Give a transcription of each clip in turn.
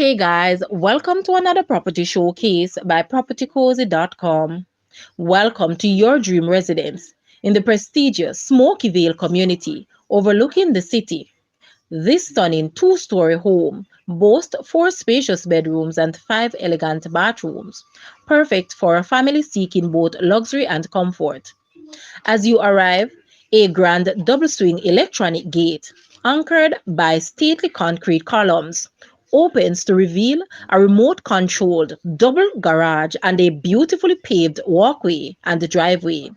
Hey guys, welcome to another property showcase by propertycozy.com. Welcome to your dream residence in the prestigious Smokey Vale community overlooking the city. This stunning two-story home boasts four spacious bedrooms and five elegant bathrooms, perfect for a family seeking both luxury and comfort. As you arrive, a grand double swing electronic gate, anchored by stately concrete columns, opens to reveal a remote controlled double garage and a beautifully paved walkway and driveway.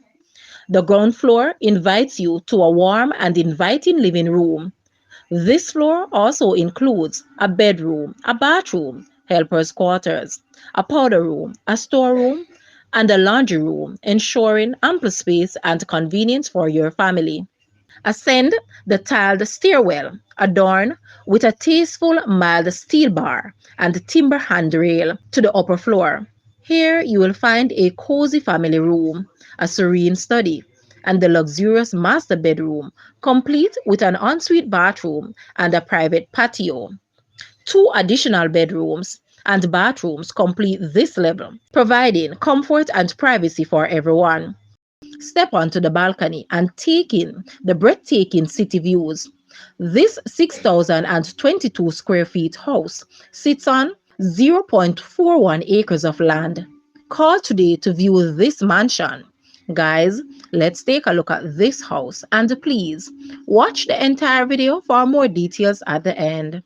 The ground floor invites you to a warm and inviting living room. This floor also includes a bedroom, a bathroom, helper's quarters, a powder room, a storeroom, and a laundry room, ensuring ample space and convenience for your family. Ascend the tiled stairwell, adorned with a tasteful mild steel bar and timber handrail to the upper floor. Here you will find a cozy family room, a serene study, and the luxurious master bedroom, complete with an ensuite bathroom and a private patio. Two additional bedrooms and bathrooms complete this level, providing comfort and privacy for everyone. Step onto the balcony and take in the breathtaking city views. This 6,022 square feet house sits on 0.41 acres of land. Call today to view this mansion. Guys, let's take a look at this house and please watch the entire video for more details at the end.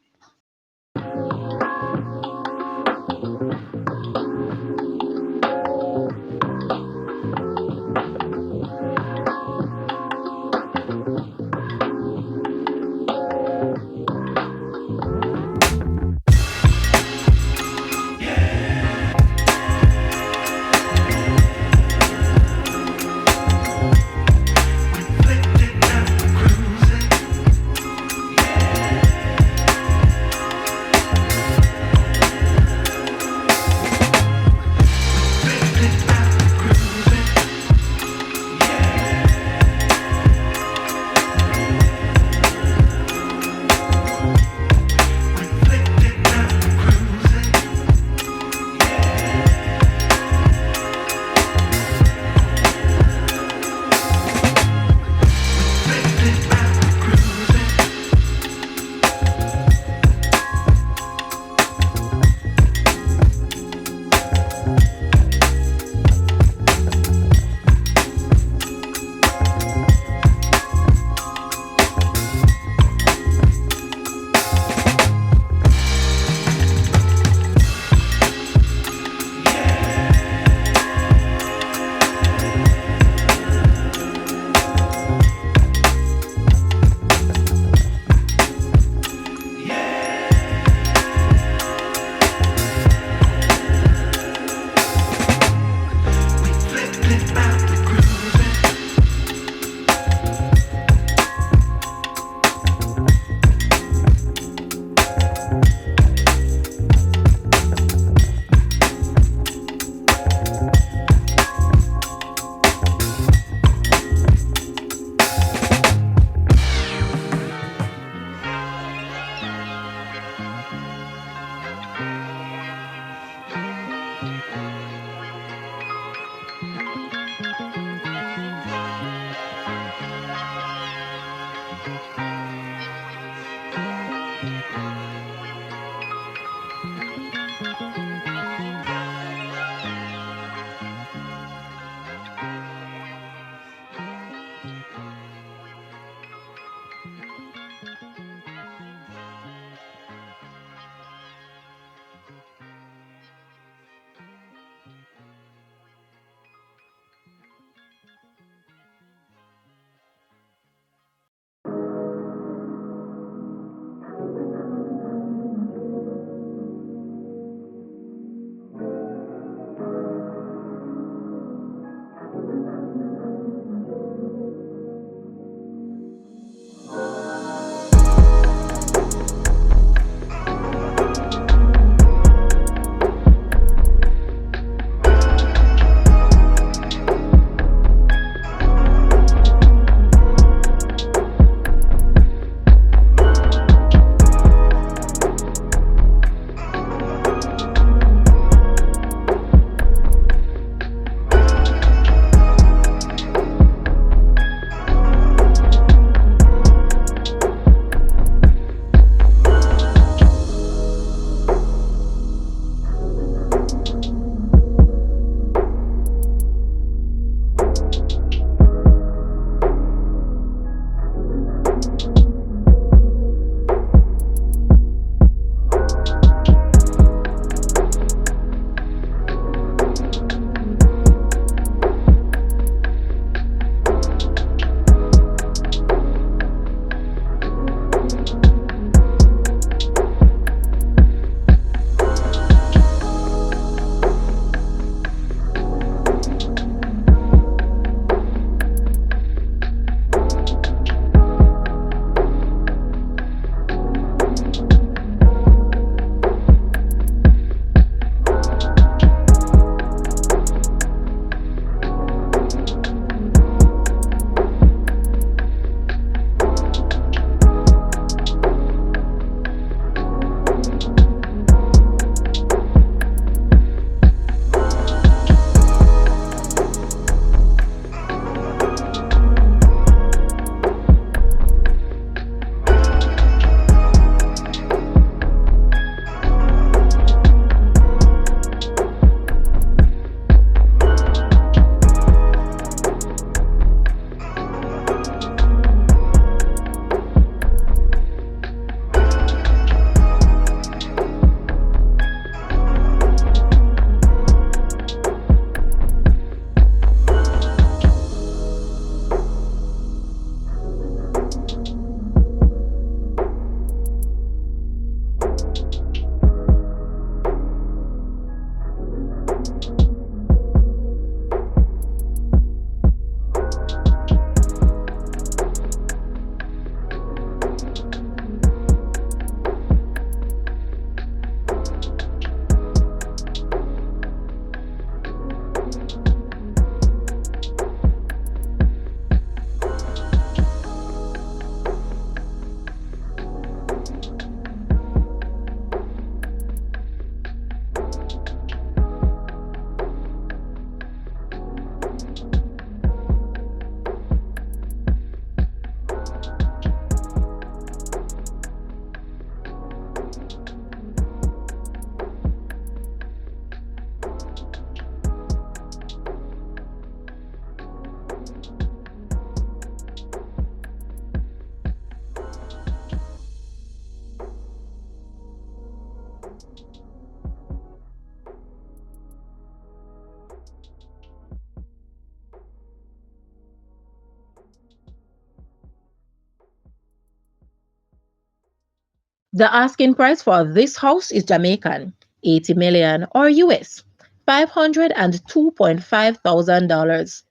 The asking price for this house is Jamaican, 80 million or US, $502,500.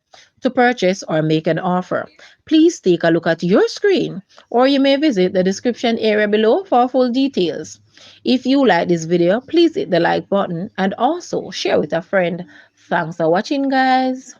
To purchase or make an offer, please take a look at your screen or you may visit the description area below for full details. If you like this video, please hit the like button and also share with a friend. Thanks for watching, guys.